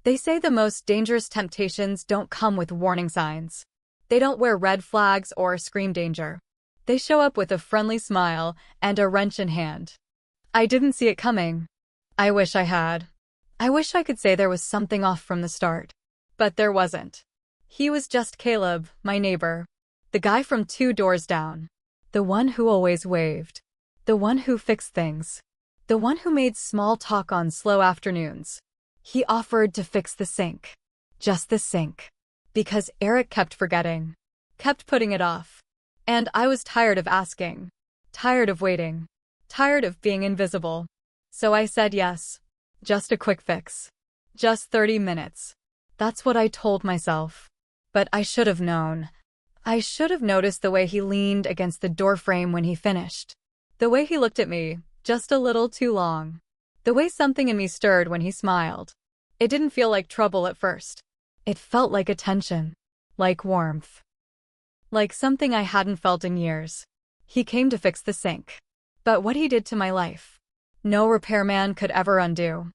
They say the most dangerous temptations don't come with warning signs. They don't wear red flags or scream danger. They show up with a friendly smile and a wrench in hand. I didn't see it coming. I wish I had. I wish I could say there was something off from the start. But there wasn't. He was just Caleb, my neighbor. The guy from 2 doors down. The one who always waved. The one who fixed things. The one who made small talk on slow afternoons. He offered to fix the sink. Just the sink. Because Eric kept forgetting. Kept putting it off. And I was tired of asking. Tired of waiting. Tired of being invisible. So I said yes. Just a quick fix. Just 30 minutes. That's what I told myself. But I should have known. I should have noticed the way he leaned against the doorframe when he finished. The way he looked at me, just a little too long. The way something in me stirred when he smiled. It didn't feel like trouble at first. It felt like attention. Like warmth. Like something I hadn't felt in years. He came to fix the sink. But what he did to my life, no repairman could ever undo.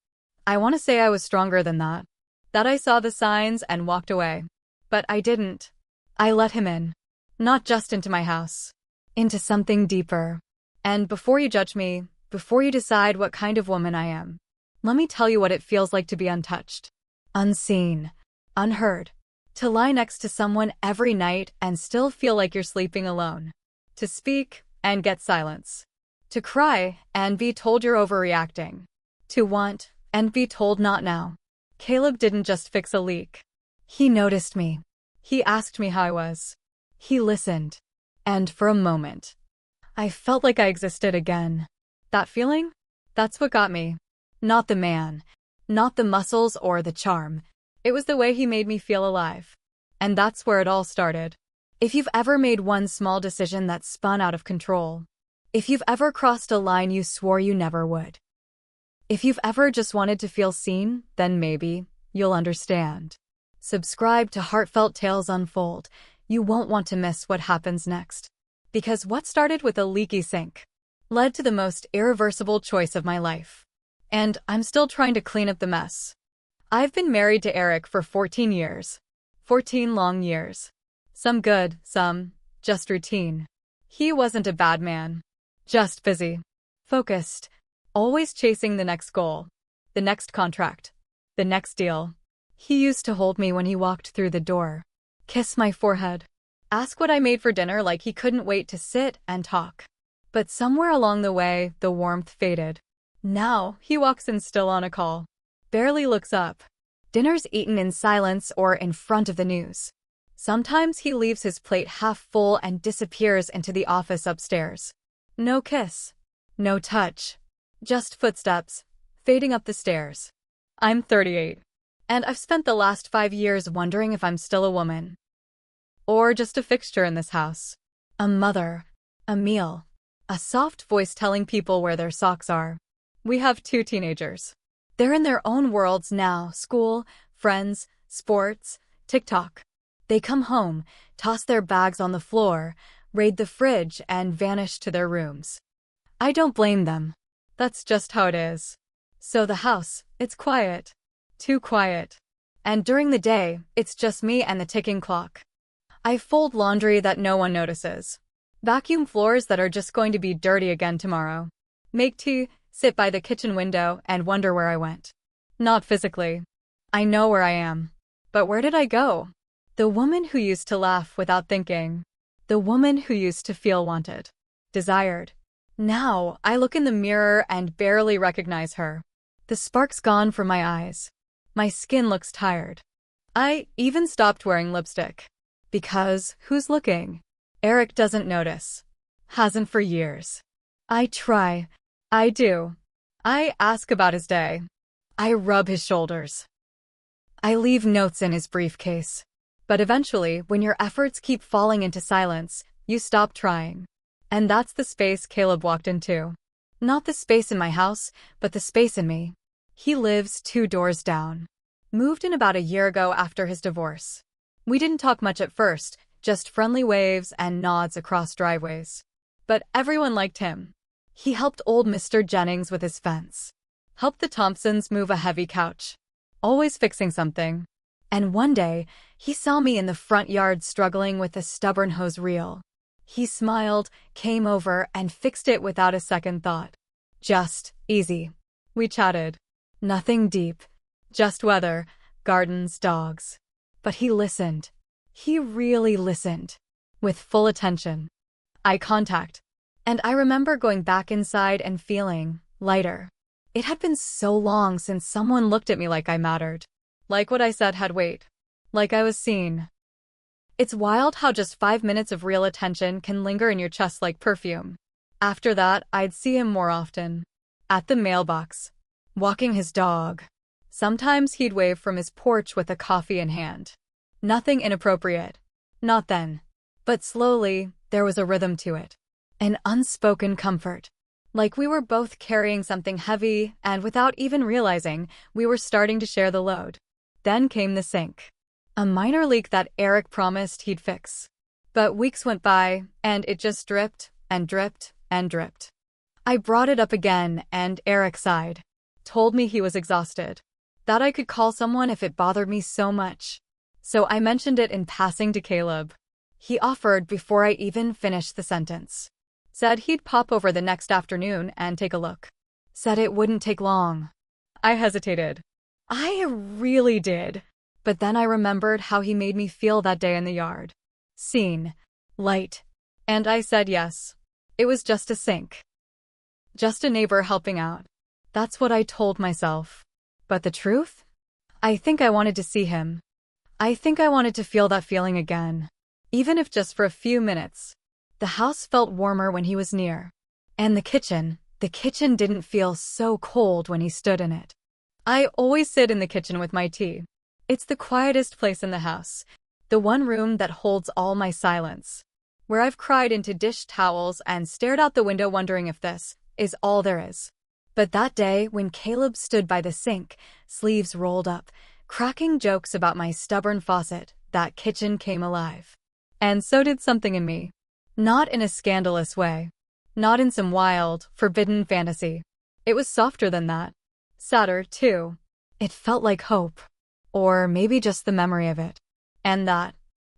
I want to say I was stronger than that. That I saw the signs and walked away. But I didn't. I let him in. Not just into my house. Into something deeper. And before you judge me, before you decide what kind of woman I am, let me tell you what it feels like to be untouched. Unseen. Unheard. To lie next to someone every night and still feel like you're sleeping alone. To speak and get silence. To cry and be told you're overreacting. To want and be told not now. Caleb didn't just fix a leak. He noticed me. He asked me how I was. He listened. And for a moment, I felt like I existed again. That feeling? That's what got me. Not the man. Not the muscles or the charm. It was the way he made me feel alive. And that's where it all started. If you've ever made one small decision that spun out of control. If you've ever crossed a line you swore you never would. If you've ever just wanted to feel seen, then maybe you'll understand. Subscribe to Heartfelt Tales Unfold. You won't want to miss what happens next. Because what started with a leaky sink led to the most irreversible choice of my life. And I'm still trying to clean up the mess. I've been married to Eric for 14 years. 14 long years. Some good, some just routine. He wasn't a bad man. Just busy. Focused. Always chasing the next goal. The next contract. The next deal. He used to hold me when he walked through the door. Kiss my forehead. Ask what I made for dinner like he couldn't wait to sit and talk. But somewhere along the way, the warmth faded. Now, he walks in still on a call. Barely looks up. Dinner's eaten in silence or in front of the news. Sometimes he leaves his plate half full and disappears into the office upstairs. No kiss. No touch. Just footsteps, fading up the stairs. I'm 38. And I've spent the last 5 years wondering if I'm still a woman. Or just a fixture in this house. A mother. A meal. A soft voice telling people where their socks are. We have 2 teenagers. They're in their own worlds now, school, friends, sports, TikTok. They come home, toss their bags on the floor, raid the fridge, and vanish to their rooms. I don't blame them. That's just how it is. So the house, it's quiet. Too quiet. And during the day, it's just me and the ticking clock. I fold laundry that no one notices. Vacuum floors that are just going to be dirty again tomorrow. Make tea, sit by the kitchen window, and wonder where I went. Not physically. I know where I am. But where did I go? The woman who used to laugh without thinking. The woman who used to feel wanted. Desired. Now, I look in the mirror and barely recognize her. The spark's gone from my eyes. My skin looks tired. I even stopped wearing lipstick. Because, who's looking? Eric doesn't notice. Hasn't for years. I try. I do. I ask about his day. I rub his shoulders. I leave notes in his briefcase. But eventually, when your efforts keep falling into silence, you stop trying. And that's the space Caleb walked into. Not the space in my house, but the space in me. He lives 2 doors down. Moved in about a year ago after his divorce. We didn't talk much at first, just friendly waves and nods across driveways. But everyone liked him. He helped old Mr. Jennings with his fence. Helped the Thompsons move a heavy couch. always fixing something. And one day, he saw me in the front yard struggling with a stubborn hose reel. He smiled, came over, and fixed it without a second thought. Just easy. We chatted. Nothing deep. Just weather, gardens, dogs. But he listened. He really listened. With full attention. Eye contact. And I remember going back inside and feeling lighter. It had been so long since someone looked at me like I mattered. Like what I said had weight. Like I was seen. It's wild how just 5 minutes of real attention can linger in your chest like perfume. After that, I'd see him more often. At the mailbox. Walking his dog. Sometimes he'd wave from his porch with a coffee in hand. Nothing inappropriate. Not then. But slowly, there was a rhythm to it. An unspoken comfort. Like we were both carrying something heavy, and without even realizing, we were starting to share the load. Then came the sink. A minor leak that Eric promised he'd fix. But weeks went by, and it just dripped, and dripped, and dripped. I brought it up again, and Eric sighed. Told me he was exhausted. That I could call someone if it bothered me so much. So I mentioned it in passing to Caleb. He offered before I even finished the sentence. Said he'd pop over the next afternoon and take a look. Said it wouldn't take long. I hesitated. I really did. But then I remembered how he made me feel that day in the yard. Seen. Light. And I said yes. It was just a sink. Just a neighbor helping out. That's what I told myself. But the truth? I think I wanted to see him. I think I wanted to feel that feeling again. Even if just for a few minutes. The house felt warmer when he was near. And the kitchen didn't feel so cold when he stood in it. I always sit in the kitchen with my tea. It's the quietest place in the house. The one room that holds all my silence. Where I've cried into dish towels and stared out the window wondering if this is all there is. But that day, when Caleb stood by the sink, sleeves rolled up, cracking jokes about my stubborn faucet, that kitchen came alive. And so did something in me. Not in a scandalous way. Not in some wild, forbidden fantasy. It was softer than that. Sadder, too. It felt like hope. Or maybe just the memory of it. And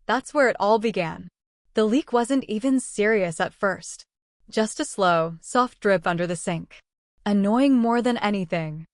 that's where it all began. The leak wasn't even serious at first. Just a slow, soft drip under the sink. Annoying more than anything.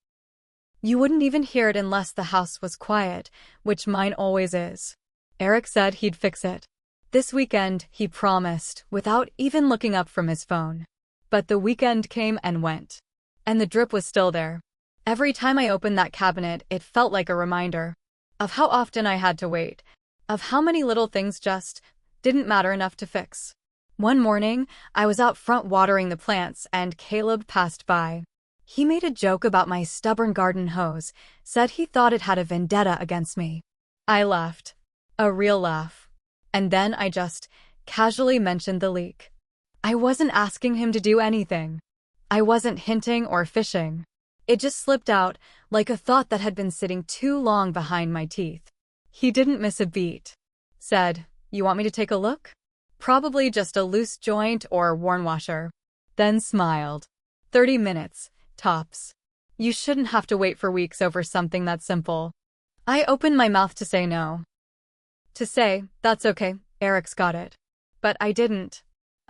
You wouldn't even hear it unless the house was quiet, which mine always is. Eric said he'd fix it. This weekend, he promised, without even looking up from his phone. But the weekend came and went. And the drip was still there. Every time I opened that cabinet, it felt like a reminder of how often I had to wait, of how many little things just didn't matter enough to fix. One morning, I was out front watering the plants and Caleb passed by. He made a joke about my stubborn garden hose, said he thought it had a vendetta against me. I laughed. A real laugh. And then I just casually mentioned the leak. I wasn't asking him to do anything. I wasn't hinting or fishing. It just slipped out, like a thought that had been sitting too long behind my teeth. He didn't miss a beat. Said, "You want me to take a look? Probably just a loose joint or worn washer." Then smiled. 30 minutes, tops. You shouldn't have to wait for weeks over something that simple. I opened my mouth to say no. To say, that's okay, Eric's got it. But I didn't.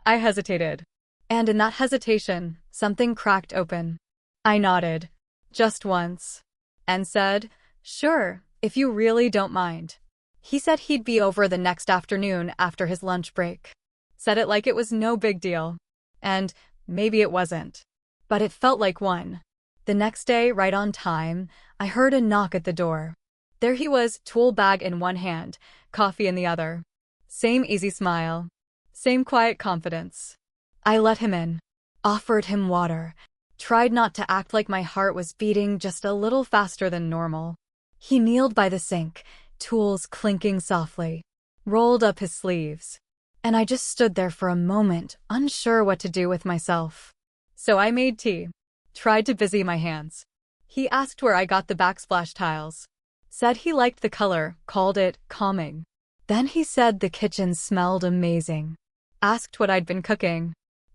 I hesitated. And in that hesitation, something cracked open. I nodded. Just once. And said, "Sure, if you really don't mind." He said he'd be over the next afternoon after his lunch break. Said it like it was no big deal. And maybe it wasn't. But it felt like one. The next day, right on time, I heard a knock at the door. There he was, tool bag in one hand, coffee in the other. Same easy smile. Same quiet confidence. I let him in. Offered him water. Tried not to act like my heart was beating just a little faster than normal. He kneeled by the sink, tools clinking softly. Rolled up his sleeves. And I just stood there for a moment, unsure what to do with myself. So I made tea. Tried to busy my hands. He asked where I got the backsplash tiles. Said he liked the color, called it calming. Then he said the kitchen smelled amazing. Asked what I'd been cooking.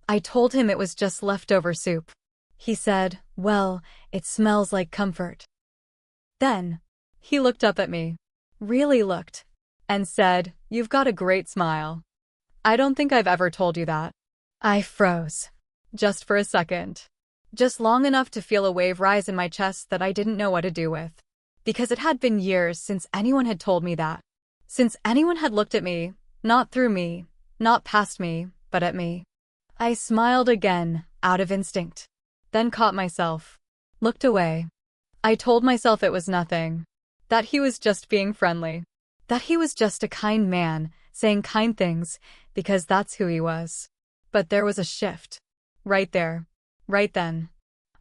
I told him it was just leftover soup. He said, "Well, it smells like comfort." Then, He looked up at me, really looked, and said, "You've got a great smile. I don't think I've ever told you that." I froze. Just for a second. Just long enough to feel a wave rise in my chest that I didn't know what to do with. Because it had been years since anyone had told me that. Since anyone had looked at me, not through me, not past me, but at me. I smiled again, out of instinct. Then caught myself. Looked away. I told myself it was nothing. That he was just being friendly. That he was just a kind man, saying kind things, because that's who he was. But there was a shift. Right there. Right then.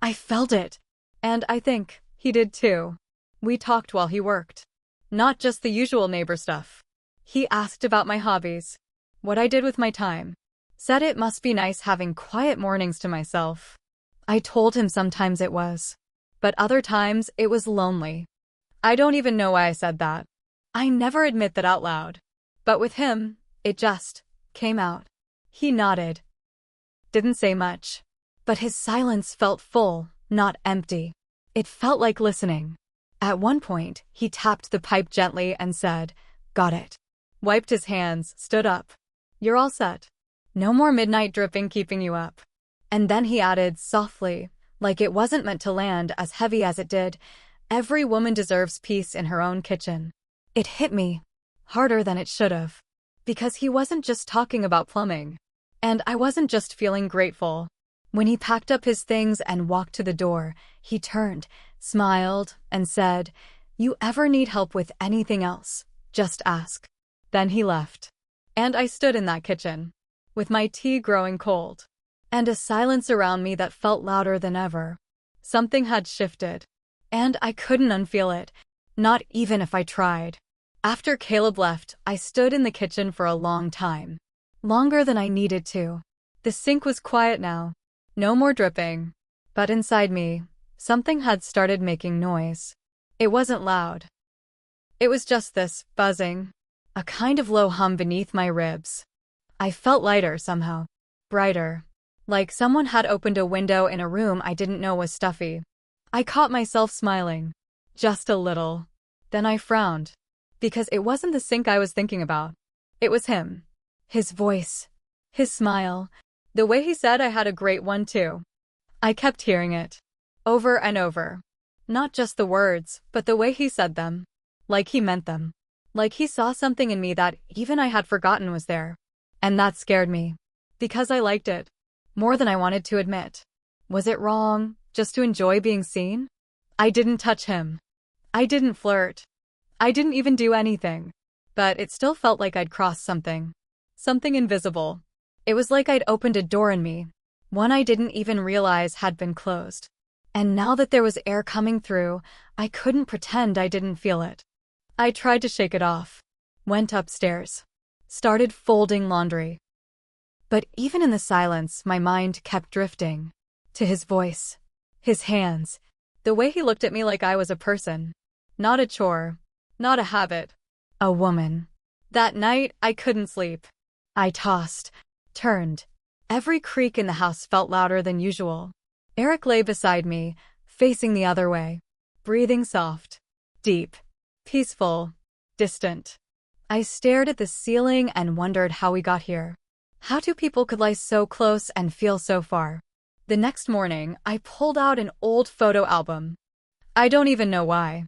I felt it. And I think he did too. We talked while he worked. Not just the usual neighbor stuff. He asked about my hobbies. What I did with my time. Said it must be nice having quiet mornings to myself. I told him sometimes it was. But other times it was lonely. I don't even know why I said that. I never admit that out loud. But with him, it just came out. He nodded. Didn't say much. But his silence felt full, not empty. It felt like listening. At one point, he tapped the pipe gently and said, "Got it." Wiped his hands, stood up. "You're all set. No more midnight dripping keeping you up." And then he added softly, like it wasn't meant to land as heavy as it did, "Every woman deserves peace in her own kitchen." It hit me. Harder than it should have. Because he wasn't just talking about plumbing. And I wasn't just feeling grateful. When he packed up his things and walked to the door, he turned, smiled, and said, "You ever need help with anything else, just ask." Then he left. And I stood in that kitchen, with my tea growing cold, and a silence around me that felt louder than ever. Something had shifted, and I couldn't unfeel it, not even if I tried. After Caleb left, I stood in the kitchen for a long time. Longer than I needed to. The sink was quiet now. No more dripping. But inside me, something had started making noise. It wasn't loud. It was just this buzzing. A kind of low hum beneath my ribs. I felt lighter somehow. Brighter. Like someone had opened a window in a room I didn't know was stuffy. I caught myself smiling. Just a little. Then I frowned. Because it wasn't the sink I was thinking about. It was him. His voice. His smile. The way he said I had a great one too. I kept hearing it. Over and over. Not just the words, but the way he said them. Like he meant them. Like he saw something in me that even I had forgotten was there. And that scared me. Because I liked it. More than I wanted to admit. Was it wrong, just to enjoy being seen? I didn't touch him. I didn't flirt. I didn't even do anything. But it still felt like I'd crossed something. Something invisible. It was like I'd opened a door in me. One I didn't even realize had been closed. And now that there was air coming through, I couldn't pretend I didn't feel it. I tried to shake it off. Went upstairs. Started folding laundry. But even in the silence, my mind kept drifting. To his voice. His hands. The way he looked at me like I was a person. Not a chore. Not a habit. A woman. That night, I couldn't sleep. I tossed. Turned. Every creak in the house felt louder than usual. Eric lay beside me, facing the other way. Breathing soft. Deep. Peaceful. Distant. I stared at the ceiling and wondered how we got here. How two people could lie so close and feel so far. The next morning, I pulled out an old photo album. I don't even know why.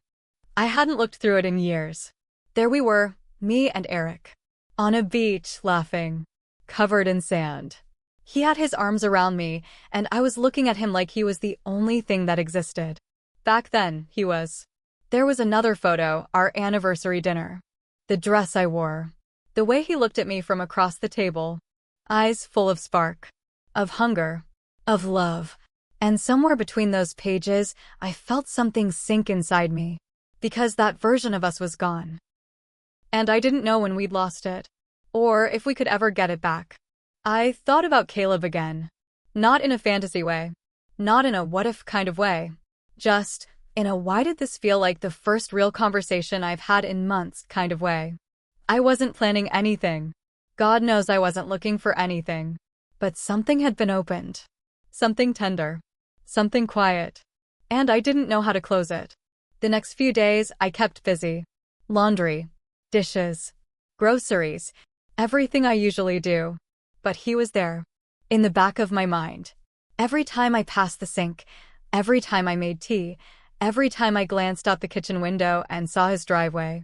I hadn't looked through it in years. There we were, me and Eric. On a beach, laughing. Covered in sand. He had his arms around me, and I was looking at him like he was the only thing that existed. Back then, he was. There was another photo, our anniversary dinner. The dress I wore. The way he looked at me from across the table. Eyes full of spark. Of hunger. Of love. And somewhere between those pages, I felt something sink inside me. Because that version of us was gone. And I didn't know when we'd lost it. Or if we could ever get it back. I thought about Caleb again. Not in a fantasy way. Not in a what-if kind of way. Just, in a why did this feel like the first real conversation I've had in months kind of way. I wasn't planning anything. God knows I wasn't looking for anything. But something had been opened. Something tender. Something quiet. And I didn't know how to close it. The next few days, I kept busy. Laundry, dishes, groceries, everything I usually do. But he was there, in the back of my mind. Every time I passed the sink, every time I made tea, every time I glanced out the kitchen window and saw his driveway.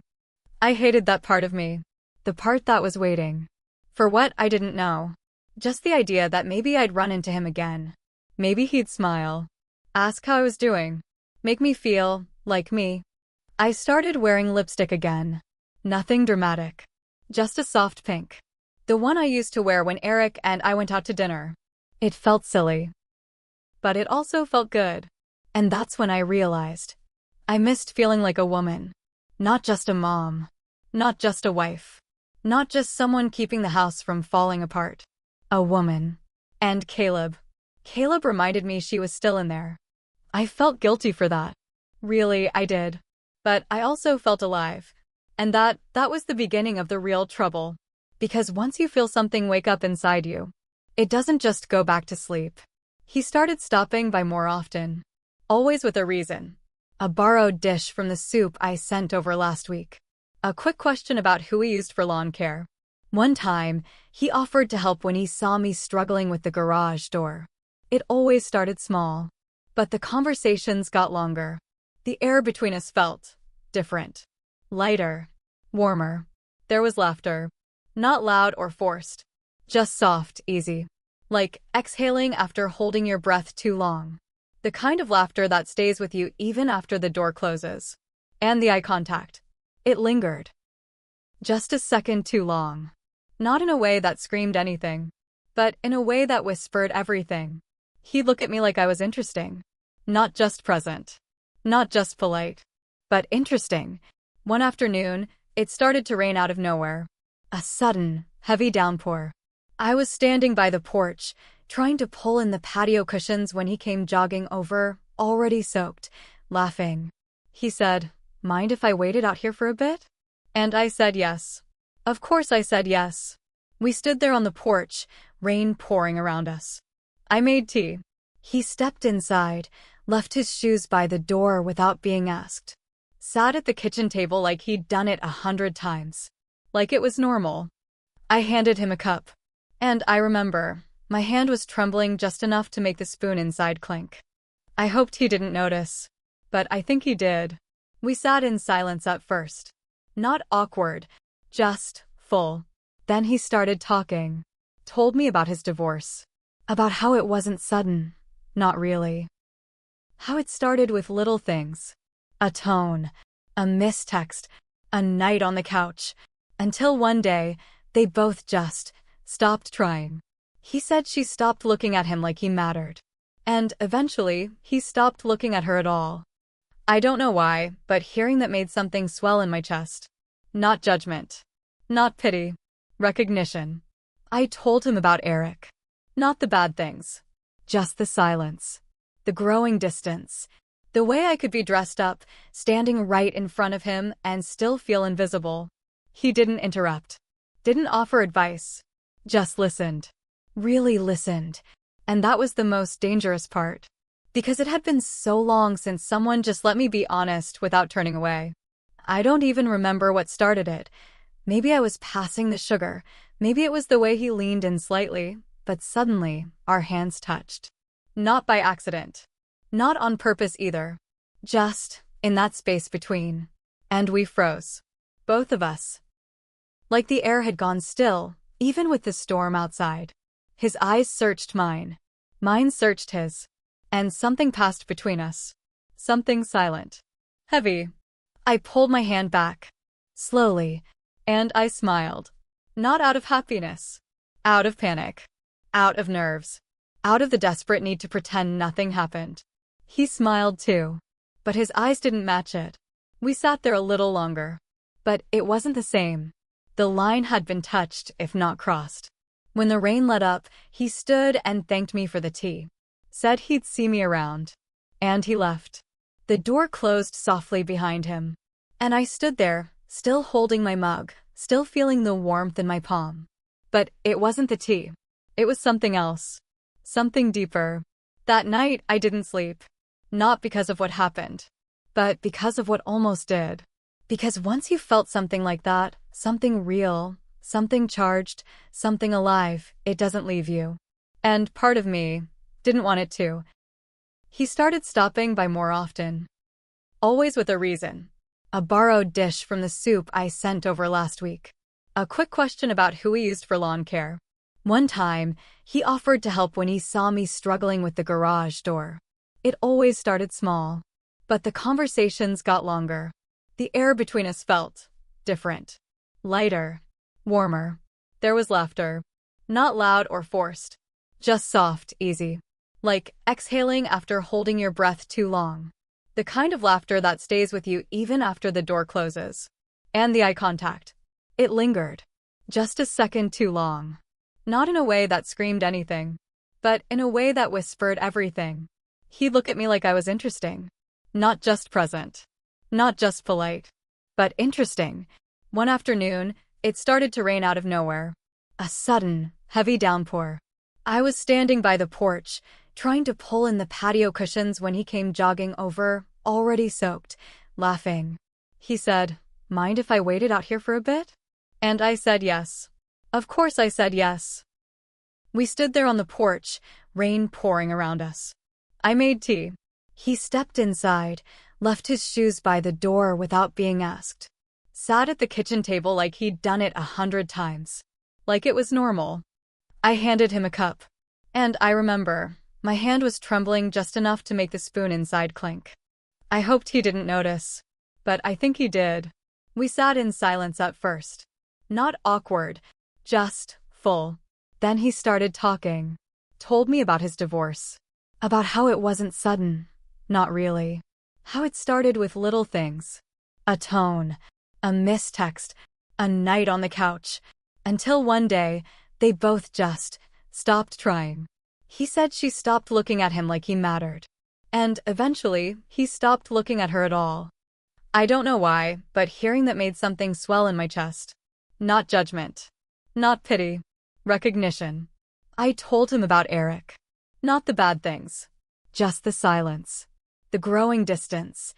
I hated that part of me. The part that was waiting. For what, I didn't know. Just the idea that maybe I'd run into him again. Maybe he'd smile. Ask how I was doing. Make me feel like me. I started wearing lipstick again. Nothing dramatic. Just a soft pink. The one I used to wear when Eric and I went out to dinner. It felt silly. But it also felt good. And that's when I realized. I missed feeling like a woman. Not just a mom. Not just a wife. Not just someone keeping the house from falling apart. A woman. And Caleb. Caleb reminded me she was still in there. I felt guilty for that. Really, I did. But I also felt alive. And that was the beginning of the real trouble. Because once you feel something wake up inside you, it doesn't just go back to sleep. He started stopping by more often. Always with a reason. A borrowed dish from the soup I sent over last week. A quick question about who he used for lawn care. One time, he offered to help when he saw me struggling with the garage door. It always started small. But the conversations got longer. The air between us felt different. Lighter. Warmer. There was laughter. Not loud or forced. Just soft, easy. Like exhaling after holding your breath too long. The kind of laughter that stays with you even after the door closes. And the eye contact. It lingered. Just a second too long. Not in a way that screamed anything, but in a way that whispered everything. He'd look at me like I was interesting. Not just present. Not just polite. But interesting. One afternoon, it started to rain out of nowhere. A sudden, heavy downpour. I was standing by the porch, trying to pull in the patio cushions when he came jogging over, already soaked, laughing. He said, "Mind if I waited out here for a bit?" And I said yes. Of course I said yes. We stood there on the porch, rain pouring around us. I made tea. He stepped inside, left his shoes by the door without being asked. Sat at the kitchen table like he'd done it 100 times. Like it was normal. I handed him a cup. And I remember, my hand was trembling just enough to make the spoon inside clink. I hoped he didn't notice. But I think he did. We sat in silence at first. Not awkward, just full. Then he started talking. Told me about his divorce. About how it wasn't sudden. Not really. How it started with little things. A tone. A missed text. A night on the couch. Until one day, they both just stopped trying. He said she stopped looking at him like he mattered. And eventually, he stopped looking at her at all. I don't know why, but hearing that made something swell in my chest. Not judgment. Not pity. Recognition. I told him about Eric. Not the bad things. Just the silence. The growing distance. The way I could be dressed up, standing right in front of him, and still feel invisible. He didn't interrupt. Didn't offer advice. Just listened. Really listened. And that was the most dangerous part. Because it had been so long since someone just let me be honest without turning away. I don't even remember what started it. Maybe I was passing the sugar. Maybe it was the way he leaned in slightly. But suddenly, our hands touched. Not by accident. Not on purpose either. Just in that space between. And we froze. Both of us. Like the air had gone still, even with the storm outside. His eyes searched mine. Mine searched his. And something passed between us. Something silent. Heavy. I pulled my hand back. Slowly. And I smiled. Not out of happiness. Out of panic. Out of nerves. Out of the desperate need to pretend nothing happened. He smiled too. But his eyes didn't match it. We sat there a little longer. But it wasn't the same. The line had been touched, if not crossed. When the rain let up, he stood and thanked me for the tea. Said he'd see me around. And he left. The door closed softly behind him. And I stood there, still holding my mug, still feeling the warmth in my palm. But it wasn't the tea. It was something else. Something deeper. That night, I didn't sleep. Not because of what happened. but because of what almost did. Because once you felt something like that, something real, something charged, something alive, it doesn't leave you. And part of me didn't want it to. He started stopping by more often. Always with a reason. A borrowed dish from the soup I sent over last week. A quick question about who he used for lawn care. One time, he offered to help when he saw me struggling with the garage door. It always started small, but the conversations got longer. The air between us felt different. Lighter. Warmer. There was laughter. Not loud or forced. Just soft, easy. Like exhaling after holding your breath too long. The kind of laughter that stays with you even after the door closes. And the eye contact. It lingered. Just a second too long. Not in a way that screamed anything, but in a way that whispered everything. He'd look at me like I was interesting. Not just present. Not just polite. But interesting. One afternoon, it started to rain out of nowhere. A sudden, heavy downpour. I was standing by the porch, trying to pull in the patio cushions when he came jogging over, already soaked, laughing. He said, "Mind if I waited out here for a bit?" And I said yes. Of course I said yes. We stood there on the porch, rain pouring around us. I made tea. He stepped inside, left his shoes by the door without being asked. Sat at the kitchen table like he'd done it 100 times. Like it was normal. I handed him a cup. And I remember, my hand was trembling just enough to make the spoon inside clink. I hoped he didn't notice. But I think he did. We sat in silence at first. Not awkward, just full. Then he started talking. Told me about his divorce. About how it wasn't sudden. Not really. How it started with little things. A tone. A missed text. A night on the couch. Until one day, they both just stopped trying. He said she stopped looking at him like he mattered. And eventually, he stopped looking at her at all. I don't know why, but hearing that made something swell in my chest. Not judgment. Not pity. Recognition. I told him about Eric. Not the bad things. Just the silence. The growing distance.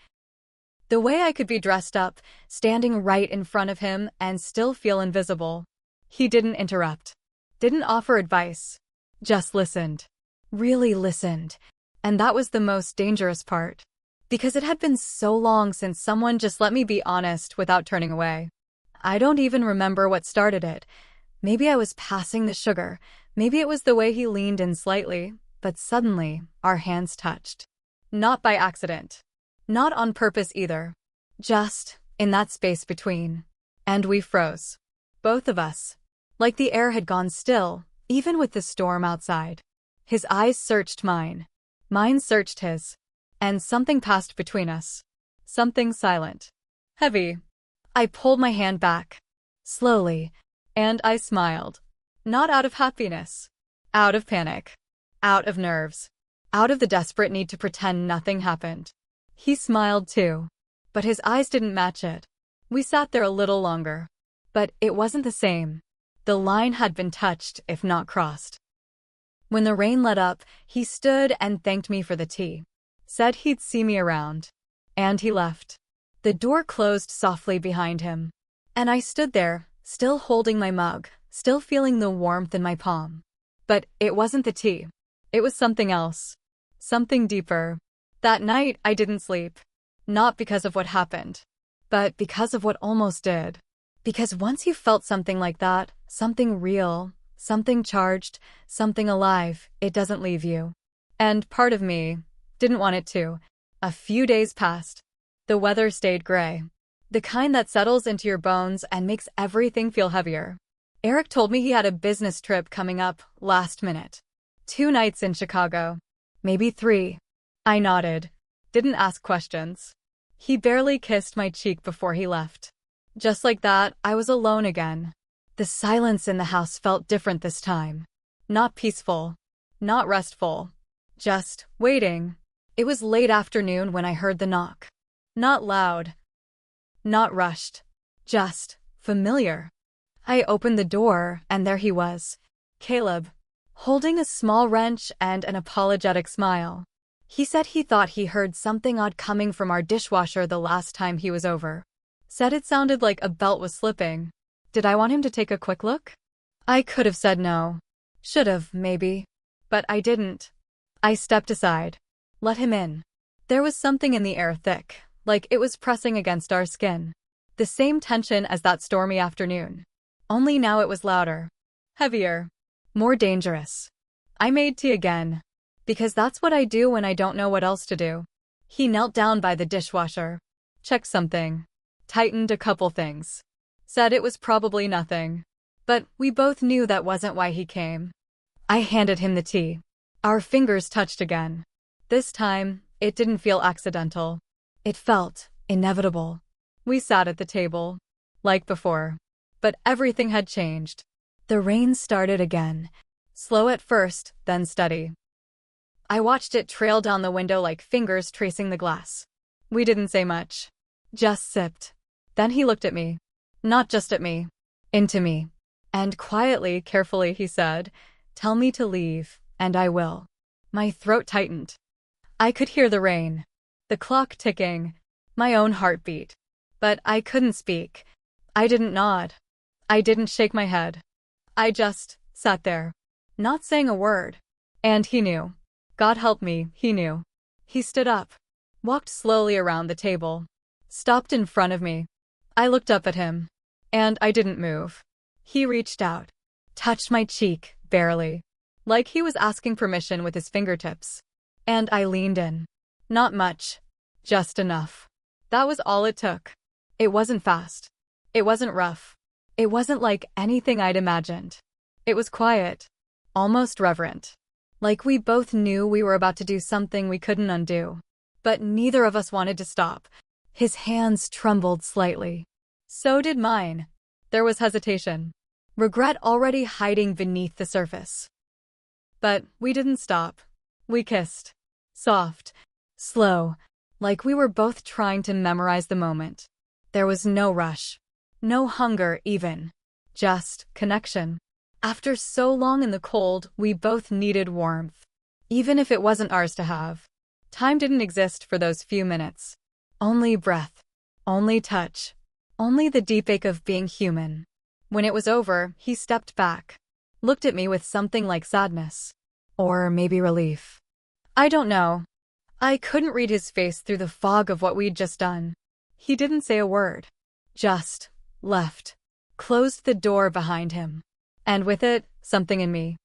The way I could be dressed up, standing right in front of him, and still feel invisible. He didn't interrupt. Didn't offer advice. Just listened. Really listened. And that was the most dangerous part. Because it had been so long since someone just let me be honest without turning away. I don't even remember what started it. Maybe I was passing the sugar. Maybe it was the way he leaned in slightly. But suddenly, our hands touched. Not by accident. Not on purpose either. Just in that space between. And we froze. Both of us. Like the air had gone still, even with the storm outside. His eyes searched mine. Mine searched his. And something passed between us. Something silent. Heavy. I pulled my hand back. Slowly. And I smiled. Not out of happiness. Out of panic. Out of nerves. Out of the desperate need to pretend nothing happened. He smiled too. But his eyes didn't match it. We sat there a little longer. But it wasn't the same. The line had been touched, if not crossed. When the rain let up, he stood and thanked me for the tea. Said he'd see me around. And he left. The door closed softly behind him. And I stood there, still holding my mug, still feeling the warmth in my palm. But it wasn't the tea. It was something else. Something deeper. That night, I didn't sleep. Not because of what happened. But because of what almost did. Because once you felt something like that, something real, something charged, something alive, it doesn't leave you. And part of me didn't want it to. A few days passed. The weather stayed gray. The kind that settles into your bones and makes everything feel heavier. Eric told me he had a business trip coming up last minute. 2 nights in Chicago. Maybe 3. I nodded. Didn't ask questions. He barely kissed my cheek before he left. Just like that, I was alone again. The silence in the house felt different this time. Not peaceful. Not restful. Just waiting. It was late afternoon when I heard the knock. Not loud. Not rushed. Just familiar. I opened the door, and there he was. Caleb. Holding a small wrench and an apologetic smile. He said he thought he heard something odd coming from our dishwasher the last time he was over. Said it sounded like a belt was slipping. Did I want him to take a quick look? I could have said no. Should have, maybe. But I didn't. I stepped aside. Let him in. There was something in the air thick, like it was pressing against our skin. The same tension as that stormy afternoon. Only now it was louder. Heavier. More dangerous. I made tea again. Because that's what I do when I don't know what else to do. He knelt down by the dishwasher. Checked something. Tightened a couple things. Said it was probably nothing. But we both knew that wasn't why he came. I handed him the tea. Our fingers touched again. This time, it didn't feel accidental. It felt inevitable. We sat at the table. Like before. But everything had changed. The rain started again. Slow at first, then steady. I watched it trail down the window like fingers tracing the glass. We didn't say much. Just sipped. Then he looked at me. Not just at me. Into me. And quietly, carefully, he said, "Tell me to leave, and I will." My throat tightened. I could hear the rain. The clock ticking. My own heartbeat. But I couldn't speak. I didn't nod. I didn't shake my head. I just sat there. Not saying a word. And he knew. God help me, he knew. He stood up. Walked slowly around the table. Stopped in front of me. I looked up at him. And I didn't move. He reached out. Touched my cheek, barely. Like he was asking permission with his fingertips. And I leaned in. Not much. Just enough. That was all it took. It wasn't fast. It wasn't rough. It wasn't like anything I'd imagined. It was quiet. Almost reverent. Like we both knew we were about to do something we couldn't undo. But neither of us wanted to stop. His hands trembled slightly. So did mine. There was hesitation. Regret already hiding beneath the surface. But we didn't stop. We kissed. Soft. Slow. Like we were both trying to memorize the moment. There was no rush. No hunger, even. Just connection. After so long in the cold, we both needed warmth. Even if it wasn't ours to have. Time didn't exist for those few minutes. Only breath. Only touch. Only the deep ache of being human. When it was over, he stepped back. Looked at me with something like sadness. Or maybe relief. I don't know. I couldn't read his face through the fog of what we'd just done. He didn't say a word. Just left. Closed the door behind him. And with it, something in me.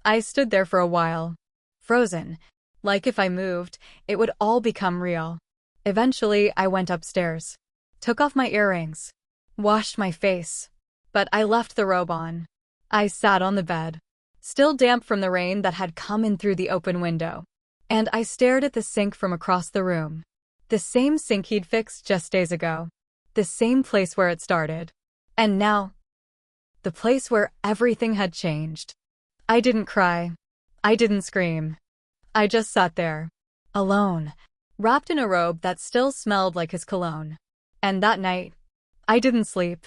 I stood there for a while. Frozen. Like if I moved, it would all become real. Eventually, I went upstairs. Took off my earrings. Washed my face. But I left the robe on. I sat on the bed. Still damp from the rain that had come in through the open window. And I stared at the sink from across the room. The same sink he'd fixed just days ago. The same place where it started. And now, the place where everything had changed. I didn't cry. I didn't scream. I just sat there. Alone. Wrapped in a robe that still smelled like his cologne. And that night, I didn't sleep.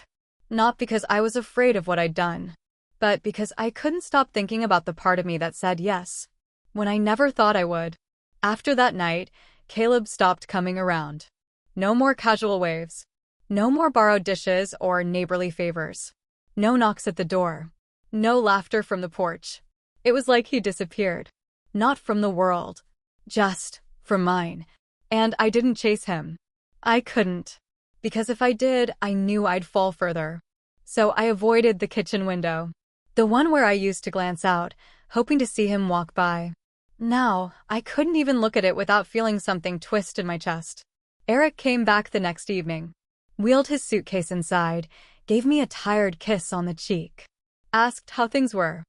Not because I was afraid of what I'd done. But because I couldn't stop thinking about the part of me that said yes. When I never thought I would. After that night, Caleb stopped coming around. No more casual waves. No more borrowed dishes or neighborly favors. No knocks at the door. No laughter from the porch. It was like he disappeared. Not from the world. Just from mine. And I didn't chase him. I couldn't. Because if I did, I knew I'd fall further. So I avoided the kitchen window. The one where I used to glance out, hoping to see him walk by. Now, I couldn't even look at it without feeling something twist in my chest. Eric came back the next evening. Wheeled his suitcase inside, gave me a tired kiss on the cheek. Asked how things were.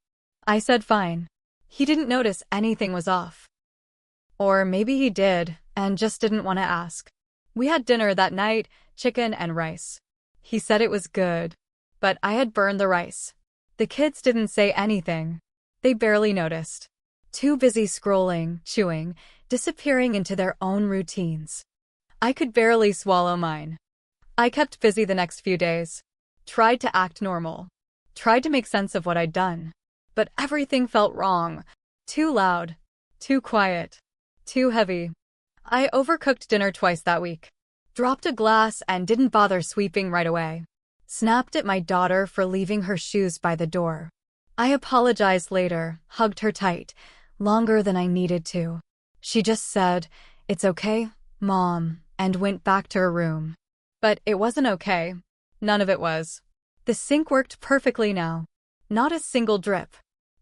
I said fine. He didn't notice anything was off. Or maybe he did, and just didn't want to ask. We had dinner that night, chicken and rice. He said it was good. But I had burned the rice. The kids didn't say anything. They barely noticed. Too busy scrolling, chewing, disappearing into their own routines. I could barely swallow mine. I kept busy the next few days. Tried to act normal. Tried to make sense of what I'd done. But everything felt wrong. Too loud. Too quiet. Too heavy. I overcooked dinner twice that week. Dropped a glass and didn't bother sweeping right away. Snapped at my daughter for leaving her shoes by the door. I apologized later, hugged her tight, longer than I needed to. She just said, "It's okay, Mom," and went back to her room. But it wasn't okay. None of it was. The sink worked perfectly now. Not a single drip.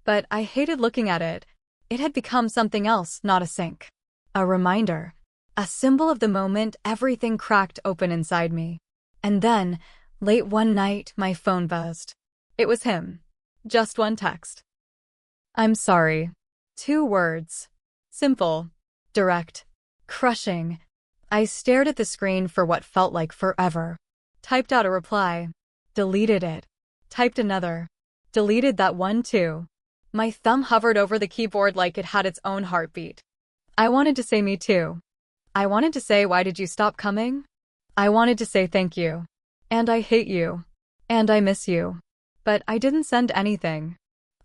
But I hated looking at it. It had become something else, not a sink. A reminder. A symbol of the moment everything cracked open inside me. And then, late one night, my phone buzzed. It was him. Just one text. "I'm sorry." 2 words. Simple. Direct. Crushing. I stared at the screen for what felt like forever. Typed out a reply. Deleted it. Typed another. Deleted that one too. My thumb hovered over the keyboard like it had its own heartbeat. I wanted to say me too. I wanted to say, "Why did you stop coming?" I wanted to say thank you. And I hate you. And I miss you. But I didn't send anything.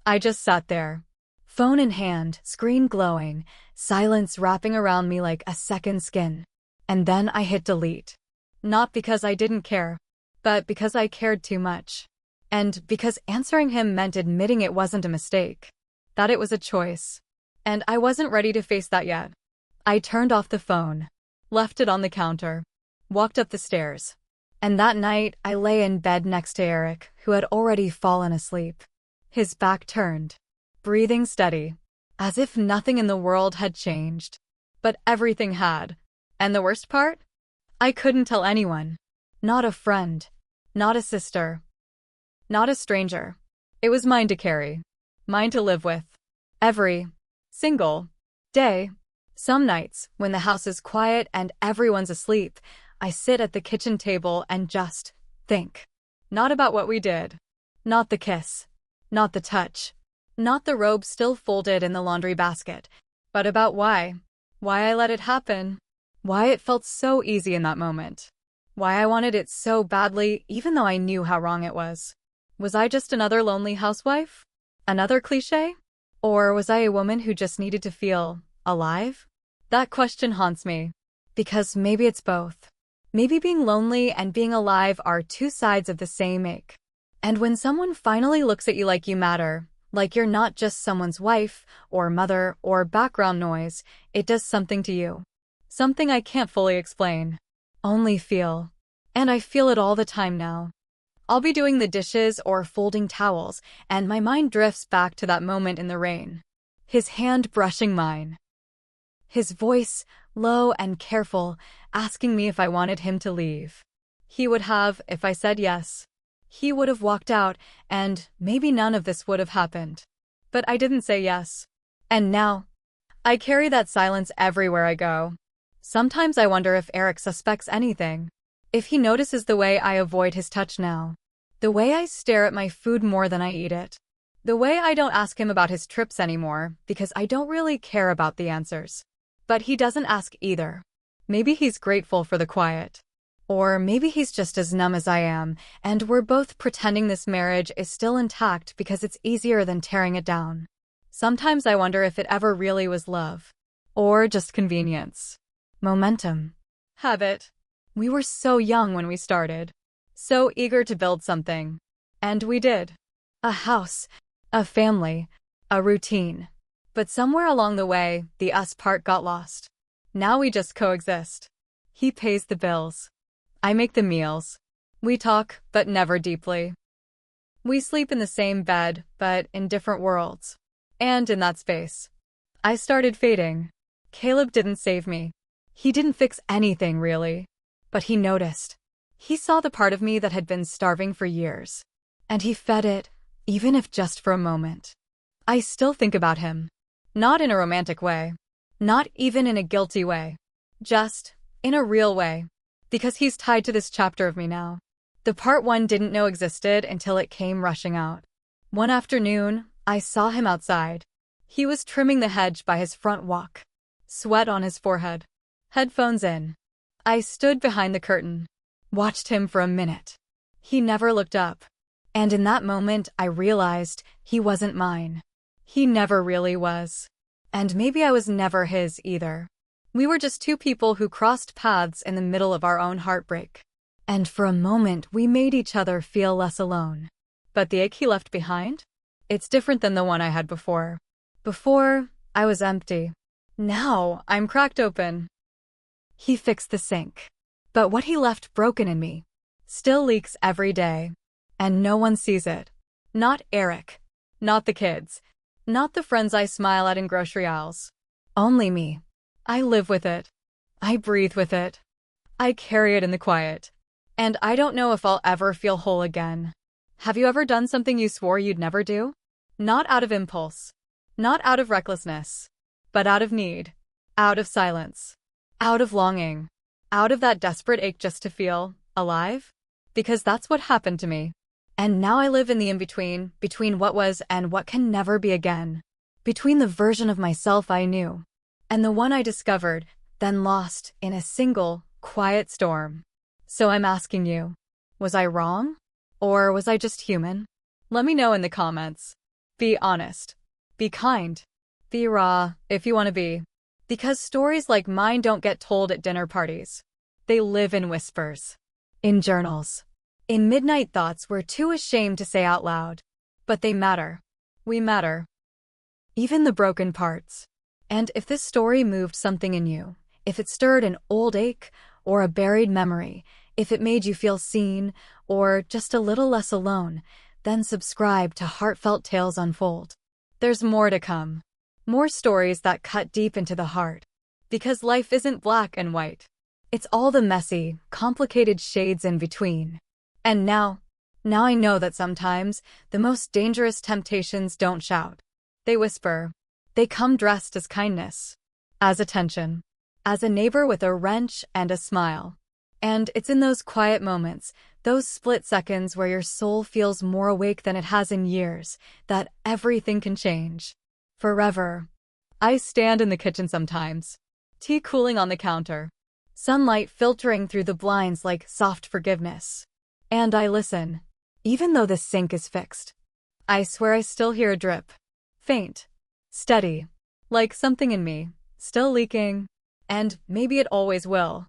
I just sat there. Phone in hand, screen glowing, silence wrapping around me like a second skin. And then I hit delete. Not because I didn't care, but because I cared too much. And because answering him meant admitting it wasn't a mistake. That it was a choice. And I wasn't ready to face that yet. I turned off the phone. Left it on the counter. Walked up the stairs. And that night, I lay in bed next to Eric, who had already fallen asleep. His back turned. Breathing steady. As if nothing in the world had changed. But everything had. And the worst part? I couldn't tell anyone. Not a friend. Not a sister. Not a stranger. It was mine to carry. Mine to live with. Every single day. Some nights, when the house is quiet and everyone's asleep, I sit at the kitchen table and just think. Not about what we did. Not the kiss. Not the touch. Not the robe still folded in the laundry basket. But about why. Why I let it happen. Why it felt so easy in that moment. Why I wanted it so badly, even though I knew how wrong it was. Was I just another lonely housewife? Another cliché? Or was I a woman who just needed to feel alive? That question haunts me. Because maybe it's both. Maybe being lonely and being alive are 2 sides of the same ache. And when someone finally looks at you like you matter, like you're not just someone's wife, or mother, or background noise, it does something to you. Something I can't fully explain. Only feel. And I feel it all the time now. I'll be doing the dishes or folding towels, and my mind drifts back to that moment in the rain. His hand brushing mine. His voice, low and careful, asking me if I wanted him to leave. He would have, if I said yes. He would have walked out, and maybe none of this would have happened. But I didn't say yes. And now, I carry that silence everywhere I go. Sometimes I wonder if Eric suspects anything. If he notices the way I avoid his touch now. The way I stare at my food more than I eat it. The way I don't ask him about his trips anymore, because I don't really care about the answers. But he doesn't ask either. Maybe he's grateful for the quiet. Or maybe he's just as numb as I am, and we're both pretending this marriage is still intact because it's easier than tearing it down. Sometimes I wonder if it ever really was love. Or just convenience. Momentum. Habit. We were so young when we started. So eager to build something. And we did. A house. A family. A routine. But somewhere along the way, the us part got lost. Now we just coexist. He pays the bills. I make the meals. We talk, but never deeply. We sleep in the same bed, but in different worlds. And in that space, I started fading. Caleb didn't save me. He didn't fix anything, really. But he noticed. He saw the part of me that had been starving for years. And he fed it, even if just for a moment. I still think about him. Not in a romantic way. Not even in a guilty way. Just in a real way. Because he's tied to this chapter of me now. The part one didn't know existed until it came rushing out. One afternoon, I saw him outside. He was trimming the hedge by his front walk. Sweat on his forehead. Headphones in. I stood behind the curtain. Watched him for a minute. He never looked up. And in that moment, I realized he wasn't mine. He never really was. And maybe I was never his either. We were just two people who crossed paths in the middle of our own heartbreak. And for a moment, we made each other feel less alone. But the ache he left behind? It's different than the one I had before. Before, I was empty. Now, I'm cracked open. He fixed the sink. But what he left broken in me still leaks every day. And no one sees it. Not Eric. Not the kids. Not the friends I smile at in grocery aisles. Only me. I live with it. I breathe with it. I carry it in the quiet. And I don't know if I'll ever feel whole again. Have you ever done something you swore you'd never do? Not out of impulse. Not out of recklessness. But out of need. Out of silence. Out of longing. Out of that desperate ache just to feel alive? Because that's what happened to me. And now I live in the in-between, between what was and what can never be again. Between the version of myself I knew and the one I discovered, then lost in a single, quiet storm. So I'm asking you, was I wrong? Or was I just human? Let me know in the comments. Be honest. Be kind. Be raw, if you want to be. Because stories like mine don't get told at dinner parties. They live in whispers. In journals. In midnight thoughts we're too ashamed to say out loud. But they matter. We matter. Even the broken parts. And if this story moved something in you, if it stirred an old ache or a buried memory, if it made you feel seen or just a little less alone, then subscribe to Heartfelt Tales Unfold. There's more to come. More stories that cut deep into the heart. Because life isn't black and white. It's all the messy, complicated shades in between. And now I know that sometimes the most dangerous temptations don't shout. They whisper. They come dressed as kindness, as attention, as a neighbor with a wrench and a smile. And it's in those quiet moments, those split seconds where your soul feels more awake than it has in years, that everything can change. Forever. I stand in the kitchen sometimes, tea cooling on the counter, sunlight filtering through the blinds like soft forgiveness. And I listen, even though the sink is fixed. I swear I still hear a drip. Faint. Steady. Like something in me, still leaking. And maybe it always will.